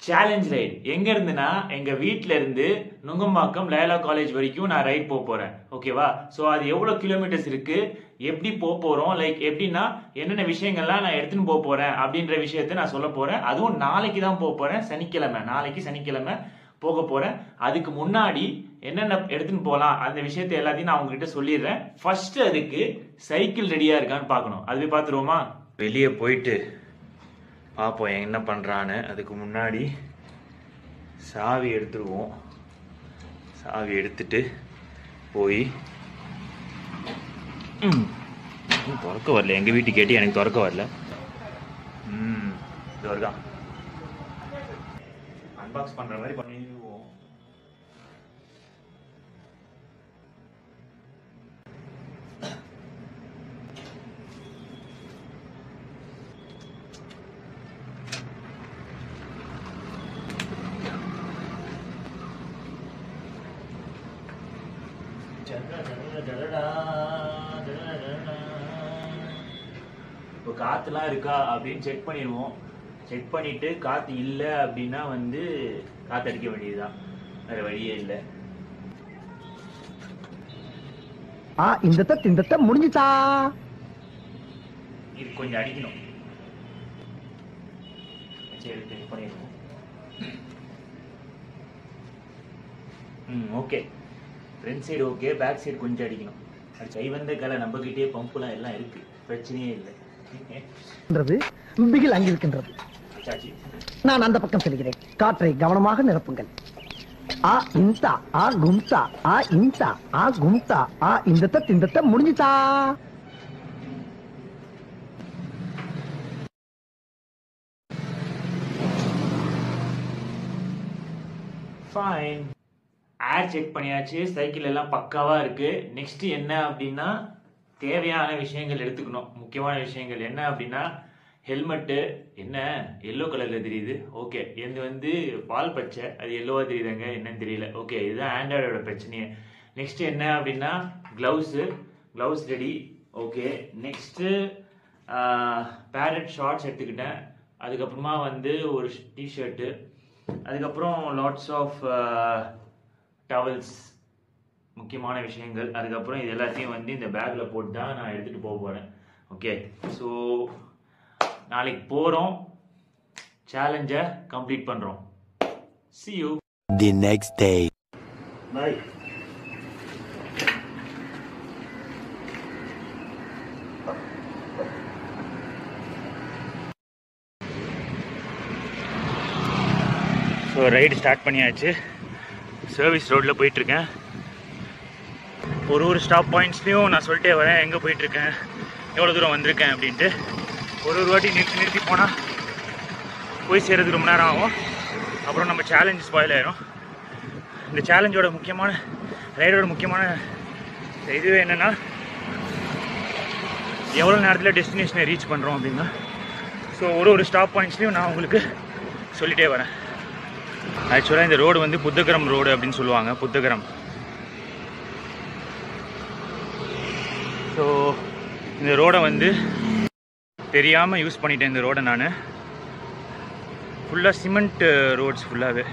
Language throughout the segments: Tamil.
சேலஞ்ச் ரைட் எங்க இருந்துன்னா எங்க வீட்ல இருந்து நுங்கம்பாக்கம் லயலா காலேஜ் வரைக்கும் நான் ரைட் போறேன். ஓகேவா? ஸோ அது எவ்வளவு கிலோமீட்டர்ஸ் இருக்கு, எப்படி போறோம், லைக் எப்படின்னா என்னென்ன விஷயங்கள்லாம் நான் எடுத்துன்னு போறேன் அப்படின்ற விஷயத்த நான் சொல்ல போறேன். அதுவும் நாளைக்கு தான் போறேன், சனிக்கிழமை. நாளைக்கு சனிக்கிழமை போக போறேன். அதுக்கு முன்னாடி என்னென்ன எடுத்துன்னு போகலாம் அந்த விஷயத்த எல்லாத்தையும் நான் உங்ககிட்ட சொல்லிடுறேன். ஃபர்ஸ்ட் அதுக்கு சைக்கிள் ரெடியா இருக்கான்னு பார்க்கணும். அதுவே பார்த்துருவோமா? வெளியே போயிட்டு பார்ப்போம் என்ன பண்ணுறான்னு. அதுக்கு முன்னாடி சாவி எடுத்துருவோம். சாவி எடுத்துட்டு போய் திறக்க வரல. எங்கள் வீட்டுக்கு கேட்டு எனக்கு திறக்க வரல. இது வருதான் அன்பாக்ஸ் பண்ணுற மாதிரி பண்ணிடுவோம். இப்போ காத்துலாம் இருக்கா அப்படின்னு செக் பண்ணிடுவோம். செக் பண்ணிட்டு காத்து இல்லை அப்படின்னா வந்து காத்தடிக்க வேண்டியதுதான், வேற வழியே இல்லை. இந்த முடிஞ்சுதா? இது கொஞ்சம் அடிக்கணும். சரி, செக் பண்ணிடுவோம். Okay, front side okay, back side கொஞ்சம் அடிக்கணும். அது கை வந்த கலை நம்மகிட்டே பம்புலாம் எல்லாம் இருக்கு, பிரச்சனையே இல்லை. பிகில் அங்கிருக்கின்றது. நான் அந்த பக்கம் செல்கிறேன். காற்றை கவனமாக நிரப்புங்கள். இந்த முடிஞ்சுதா? ஃபைன், ஏர் செக் பண்ணியாச்சு. சைக்கிள் எல்லாம் பக்காவா இருக்கு. நெக்ஸ்ட் என்ன அப்படின்னா தேவையான விஷயங்கள் எடுத்துக்கணும். முக்கியமான விஷயங்கள் என்ன அப்படின்னா ஹெல்மெட்டு. என்ன எல்லோ கலர்ல தெரியுது? ஓகே, இது வந்து பால் பச்சை, அது எல்லோவா தெரியுதுங்க, என்னன்னு தெரியல. ஓகே, இதுதான் ஆண்ட்ராய்டோட பிரச்சனையே. நெக்ஸ்ட் என்ன அப்படின்னா கிளவுஸ் ரெடி. ஓகே, நெக்ஸ்ட் பேரட் ஷார்ட்ஸ் எடுத்துக்கிட்டேன். அதுக்கப்புறமா வந்து ஒரு டிஷர்ட்டு, அதுக்கப்புறம் லாட்ஸ் ஆஃப் டவல்ஸ், முக்கியமான விஷயங்கள். அதுக்கப்புறம் இது எல்லாத்தையும் வந்து இந்த பேக்கில் போட்டு தான் நான் எடுத்துகிட்டு போக போகிறேன். ஓகே, ஸோ நாளைக்கு போகிறோம், சேலஞ்சை கம்ப்ளீட் பண்ணுறோம். See you the next day. Bye. So ride start பண்ணியாச்சு. சர்வீஸ் ரோட்டில் போயிட்டுருக்கேன். ஒரு ஸ்டாப் பாயிண்ட்ஸ்லையும் நான் சொல்லிட்டே வரேன் எங்கே போயிட்டுருக்கேன், எவ்வளோ தூரம் வந்திருக்கேன் அப்படின்ட்டு. ஒரு வாட்டி நிறுத்தி போனால் போய் சேர்றதுக்கு ரொம்ப நேரம் ஆகும். அப்புறம் நம்ம சேலஞ்ச் ஸ்பாயில் ஆயிரும். இந்த சேலஞ்சோட முக்கியமான ரைடோட முக்கியமான இதுவே என்னென்னா எவ்வளோ நேரத்தில் டெஸ்டினேஷனை ரீச் பண்ணுறோம் அப்படின்னா. ஸோ ஒரு ஸ்டாப் பாயிண்ட்ஸ்லையும் நான் உங்களுக்கு சொல்லிகிட்டே வரேன். ஆக்சுவலாக இந்த ரோடு வந்து புத்தகரம் ரோடு அப்படின்னு சொல்லுவாங்க, புத்தகரம். ஸோ இந்த ரோடை வந்து தெரியாமல் யூஸ் பண்ணிட்டேன். இந்த ரோடை நான் ஃபுல்லாக சிமெண்ட் ரோட்ஸ் ஃபுல்லாகவே.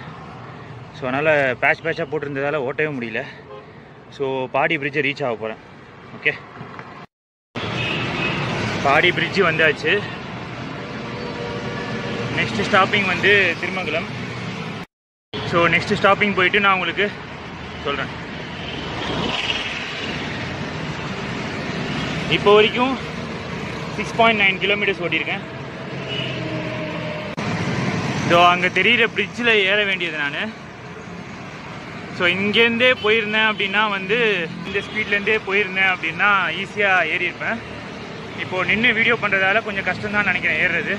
ஸோ அதனால் பேட்சாக போட்டிருந்ததால் ஓட்டவே முடியல. ஸோ பாடி பிரிட்ஜை ரீச் ஆக போகிறேன். ஓகே, பாடி பிரிட்ஜு வந்தாச்சு. நெக்ஸ்ட் ஸ்டாப்பிங் வந்து திருமங்கலம். ஸோ நெக்ஸ்ட் ஸ்டாப்பிங் போயிட்டு நான் உங்களுக்கு சொல்கிறேன். இப்போ வரைக்கும் 6.9 கிலோமீட்டர்ஸ் ஓட்டியிருக்கேன். ஸோ அங்கே தெரிகிற பிரிட்ஜில் ஏற வேண்டியது நான். ஸோ இங்கேருந்தே போயிருந்தேன் அப்படின்னா வந்து இந்த ஸ்பீட்லேருந்தே போயிருந்தேன் அப்படின்னா ஈஸியாக ஏறியிருப்பேன். இப்போது நின்று வீடியோ பண்ணுறதால கொஞ்சம் கஷ்டம்தான் நினைக்கிறேன் ஏறுறது.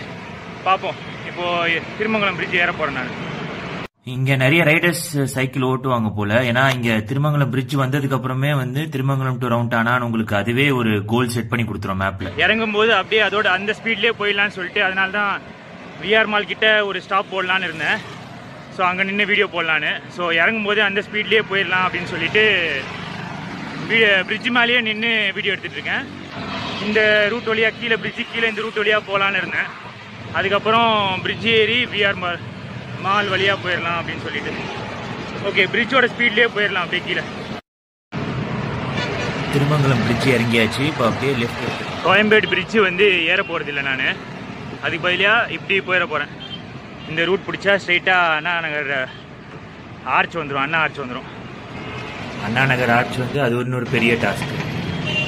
பார்ப்போம். இப்போது திருமங்கலம் பிரிட்ஜ் ஏற போகிறேன் நான். இங்க நிறைய ரைடர்ஸ் சைக்கிள் ஓட்டுவாங்க போல. ஏன்னா இங்க திருமங்கலம் பிரிட்ஜ் வந்ததுக்கு அப்புறமே வந்து திருமங்கலம் டு ரவுண்டானா உங்களுக்கு அதுவே ஒரு கோல் செட் பண்ணி கொடுத்துரும் மேப்ல. இறங்கும் போது அப்படியே அதோட அந்த ஸ்பீட்லயே போயிடலாம்னு சொல்லிட்டு அதனால தான் விஆர் மால் கிட்ட ஒரு ஸ்டாப் போடலான்னு இருந்தேன். ஸோ அங்கே நின்று வீடியோ போடலான்னு. ஸோ இறங்கும் போது அந்த ஸ்பீட்லேயே போயிடலாம் அப்படின்னு சொல்லிட்டு பிரிட்ஜ் மேலேயே நின்று வீடியோ எடுத்துட்டு இருக்கேன். இந்த ரூட் வழியாக கீழே பிரிட்ஜு கீழே இந்த ரூட் வழியாக போகலான்னு இருந்தேன். அதுக்கப்புறம் பிரிட்ஜ் ஏறி விஆர் மால் வழியாக போயிடலாம் அப்படின்னு சொல்லிட்டு. ஓகே, பிரிட்ஜோட ஸ்பீட்லேயே போயிடலாம் அப்படியே கீழே. திருமங்கலம் பிரிட்ஜ் இறங்கியாச்சு. இப்போ அப்படியே லெஃப்ட். கோயம்பேடு பிரிட்ஜு வந்து ஏற போகிறதில்ல நான், அதுக்கு பதிலாக இப்படி போயிட போகிறேன். இந்த ரூட் பிடிச்சா ஸ்ட்ரெயிட்டாக அண்ணா நகர் ஆர்ச் வந்துடும், அண்ணா ஆர்ச் வந்துடும். அண்ணா நகர் ஆர்ச் வந்து அது இன்னொரு பெரிய டாஸ்க்கு.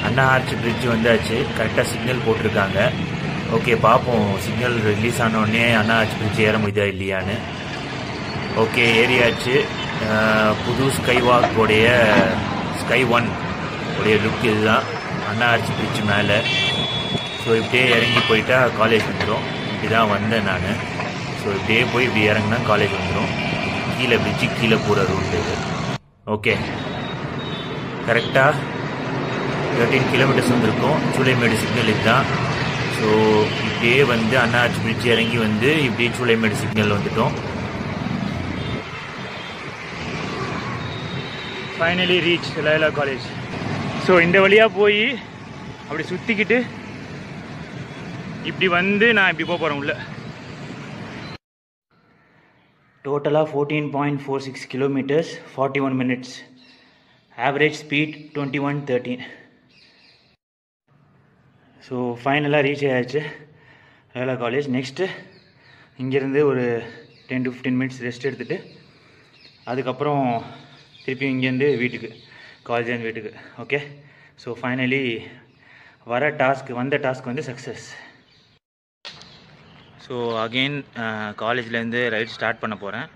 அண்ணா ஆர்ச் பிரிட்ஜ் வந்தாச்சு, கரெக்டாக சிக்னல் போட்டிருக்காங்க. ஓகே, பார்ப்போம் சிக்னல் ரிலீஸ் ஆனோடனே அண்ணா ஆர்ச் பிரிட்ஜ் ஏற முடியுதா இல்லையான்னு. ஓகே, ஏரியாச்சு. புது ஸ்கை வாக்கோடைய ஸ்கை 1 உடைய லுக் இதுதான், அண்ணா ஆர்ச் பிரிட்ஜ் மேலே. ஸோ இப்படியே இறங்கி போயிட்டா காலேஜ் வந்துடும். இப்படி தான் வந்தேன் நான். ஸோ இப்படியே போய் இப்படி இறங்கினா காலேஜ் வந்துடும். கீழே பிரிட்ஜு கீழே போகிற ரூட் இது. ஓகே, கரெக்டாக 13 கிலோமீட்டர்ஸ் வந்திருக்கும். சூளைமேடு சிக்னல் இதுதான். ஸோ இப்படியே வந்து அண்ணா ஆர்ச் பிரிட்ஜ் இறங்கி வந்து இப்படியே சூளைமேடு சிக்னல் வந்துட்டோம். Finally reach Loyola college. So இந்த வழியாக போய் அப்படி சுற்றிக்கிட்டு இப்படி வந்து நான் இப்படி போக போகிறேன் உள்ள. டோட்டலாக 14.46 kilometres, 41 minutes. Average speed 21:13. So ஃபைனலாக ரீச் ஆயாச்சு லயோலா காலேஜ். நெக்ஸ்ட்டு இங்கேருந்து ஒரு 10 to 15 மினிட்ஸ் ரெஸ்ட் எடுத்துகிட்டு அதுக்கப்புறம் திருப்பி இங்கேருந்து வீட்டுக்கு, காலேஜ் வீட்டுக்கு. ஓகே, ஸோ ஃபைனலி வந்த டாஸ்க் வந்து சக்ஸஸ். ஸோ அகெயின் காலேஜ்லேருந்து ரைட் ஸ்டார்ட் பண்ண போகிறேன்.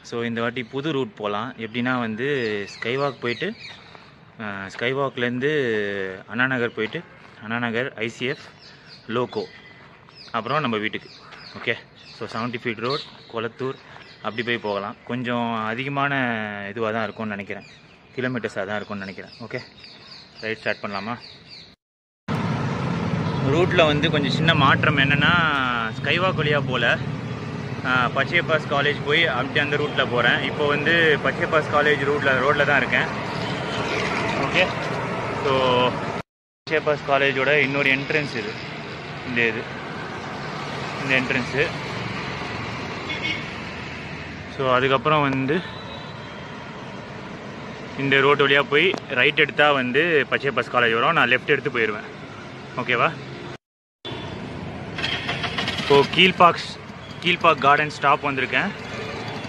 ஸோ இந்த வாட்டி புது ரூட் போகலாம். எப்படின்னா வந்து ஸ்கைவாக் போயிட்டு ஸ்கைவாக்லேருந்து அண்ணா நகர் போயிட்டு அண்ணா நகர் ஐசிஎஃப் லோக்கோ அப்புறம் நம்ம வீட்டுக்கு. Okay, so 70 feet road Kolathur அப்படி போய் போகலாம். கொஞ்சம் அதிகமான இதுவாக தான் இருக்கும்னு நினைக்கிறேன், கிலோமீட்டர்ஸாக தான் இருக்கும்னு நினைக்கிறேன். ஓகே, ரைட் ஸ்டார்ட் பண்ணலாமா? ரூட்டில் வந்து கொஞ்சம் சின்ன மாற்றம் என்னென்னா, ஸ்கைவாக் வழியாக போல் பச்சையப்பாஸ் காலேஜ் போய் அப்படி அந்த ரூட்டில் போகிறேன். இப்போ வந்து பச்சையப்பாஸ் காலேஜ் ரோட்டில் தான் இருக்கேன். ஓகே, ஸோ பச்சையப்பாஸ் காலேஜோட இன்னொரு என்ட்ரன்ஸ் இது, இந்த என்ட்ரன்ஸு. ஸோ அதுக்கப்புறம் வந்து இந்த ரோட்டு வழியாக போய் ரைட் எடுத்தால் வந்து பச்சையப்பாஸ் காலேஜ் வரும். நான் லெஃப்ட் எடுத்து போயிடுவேன். ஓகேவா? ஸோ கீழ்பாக் கார்டன் ஸ்டாப் வந்திருக்கேன்.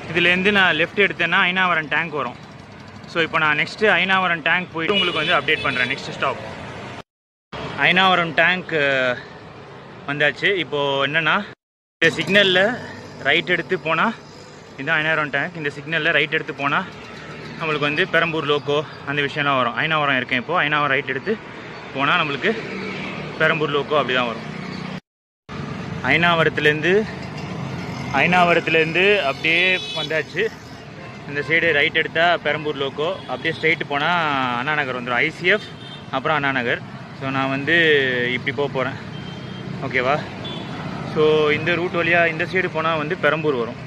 இதுலேருந்து நான் லெஃப்ட் எடுத்தேன்னா ஐனாவரம் டேங்க் வரும். ஸோ இப்போ நான் நெக்ஸ்ட்டு ஐனாவரம் டேங்க் போயிட்டு உங்களுக்கு வந்து அப்டேட் பண்ணுறேன். நெக்ஸ்ட் ஸ்டாப் ஐனாவரம் டேங்க் வந்தாச்சு. இப்போது என்னென்னா, இந்த சிக்னலில் ரைட் எடுத்து போனால் இதுதான் ஐனாவரம் டேங்க். இந்த சிக்னலில் ரைட் எடுத்து போனால் நம்மளுக்கு வந்து பெரம்பூர் லோக்கோ அந்த விஷயம்லாம் வரும். ஐனாவரம் இருக்கேன் இப்போது. ஐனாவரம் ரைட் எடுத்து போனால் நம்மளுக்கு பெரம்பூர் லோக்கோ அப்படி தான் வரும். ஐனாவரத்துலேருந்து அப்படியே வந்தாச்சு. இந்த சைடு ரைட் எடுத்தால் பெரம்பூர் லோக்கோ, அப்படியே ஸ்ட்ரைட்டு போனால் அண்ணா நகர் வந்துடும். ஐசிஎஃப் அப்புறம் அண்ணா நகர். ஸோ நான் வந்து இப்படி போக போகிறேன். ஓகேவா? ஸோ இந்த ரூட் வழியாக இந்த சைடு போனால் வந்து பெரம்பூர் வரும்.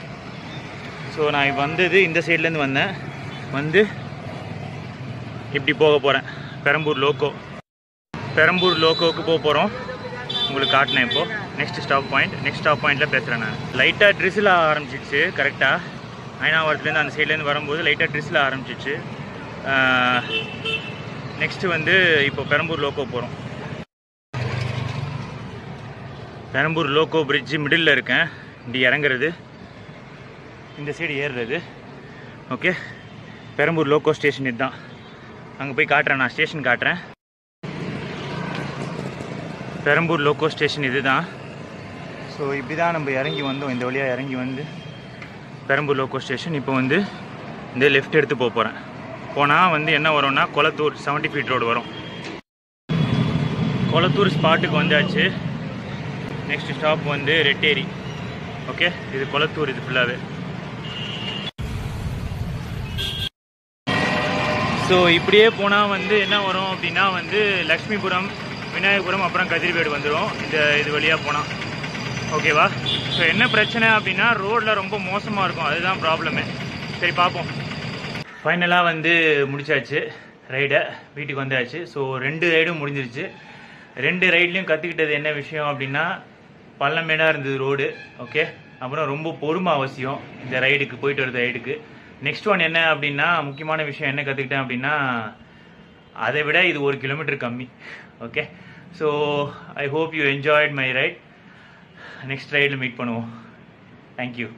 ஸோ நான் வந்தது இந்த சைட்லேருந்து வந்து இப்படி போக போகிறேன். பெரம்பூர் லோக்கோவுக்கு போக போகிறோம். உங்களுக்கு காட்டினேன் இப்போது. நெக்ஸ்ட் ஸ்டாப் பாயிண்ட்டில் பேசுகிறேன் நான். லைட்டாக ட்ரிஸில் ஆரம்பிச்சிச்சு. கரெக்டாக ஐனாவரத்துலேருந்து அந்த சைட்லேருந்து வரும்போது லைட்டாக ட்ரிஸில் ஆரம்பிச்சிச்சு. நெக்ஸ்ட்டு வந்து இப்போ பெரம்பூர் லோக்கோ போகிறோம். பெரம்பூர் லோக்கோ பிரிட்ஜு மிடில் இருக்கேன். இப்படி இறங்குறது, இந்த சைடு ஏறுறது. ஓகே, பெரம்பூர் லோக்கோ ஸ்டேஷன் இதுதான். அங்கே போய் காட்டுறேன், நான் ஸ்டேஷன் காட்டுறேன். பெரம்பூர் லோக்கோ ஸ்டேஷன் இது தான். ஸோ இப்படி தான் நம்ம இறங்கி வந்தோம். இந்த வழியாக இறங்கி வந்து பெரம்பூர் லோக்கோ ஸ்டேஷன். இப்போ வந்து இந்த லெஃப்ட் எடுத்து போகிறேன். போனால் வந்து என்ன வரும்னா கொளத்தூர் 70 ஃபீட் ரோடு வரும். கொளத்தூர் ஸ்பாட்டுக்கு வந்தாச்சு. நெக்ஸ்ட் ஸ்டாப் வந்து ரெட்டேரி. ஓகே, இது கொளத்தூர். இது ஃபுல்லாகவே. ஸோ இப்படியே போனால் வந்து என்ன வரும் அப்படின்னா வந்து லக்ஷ்மிபுரம், விநாயகபுரம், அப்புறம் கதிர்வேடு வந்துடும் இது வழியாக போனால். ஓகேவா? ஸோ என்ன பிரச்சனை அப்படின்னா ரோடில் ரொம்ப மோசமாக இருக்கும். அதுதான் ப்ராப்ளமே. சரி, பார்ப்போம். ஃபைனலாக வந்து முடிச்சாச்சு ரைடை. வீட்டுக்கு வந்தாச்சு. ஸோ 2 ரைடும் முடிஞ்சிருச்சு. 2 ரைட்லேயும் கற்றுக்கிட்டது என்ன விஷயம் அப்படின்னா, பள்ளமேடாக இருந்தது ரோடு. ஓகே, அப்புறம் ரொம்ப பொறுமை அவசியம் இந்த ரைடுக்கு, போயிட்டு வர ரைடுக்கு. நெக்ஸ்ட் ஒன் என்ன அப்படின்னா, முக்கியமான விஷயம் என்ன கற்றுக்கிட்டேன் அப்படின்னா, அதை விட இது 1 கிலோமீட்டர் கம்மி. Okay, so I hope you enjoyed my ride. Next ரைடில் மீட் பண்ணுவோம். தேங்க்யூ.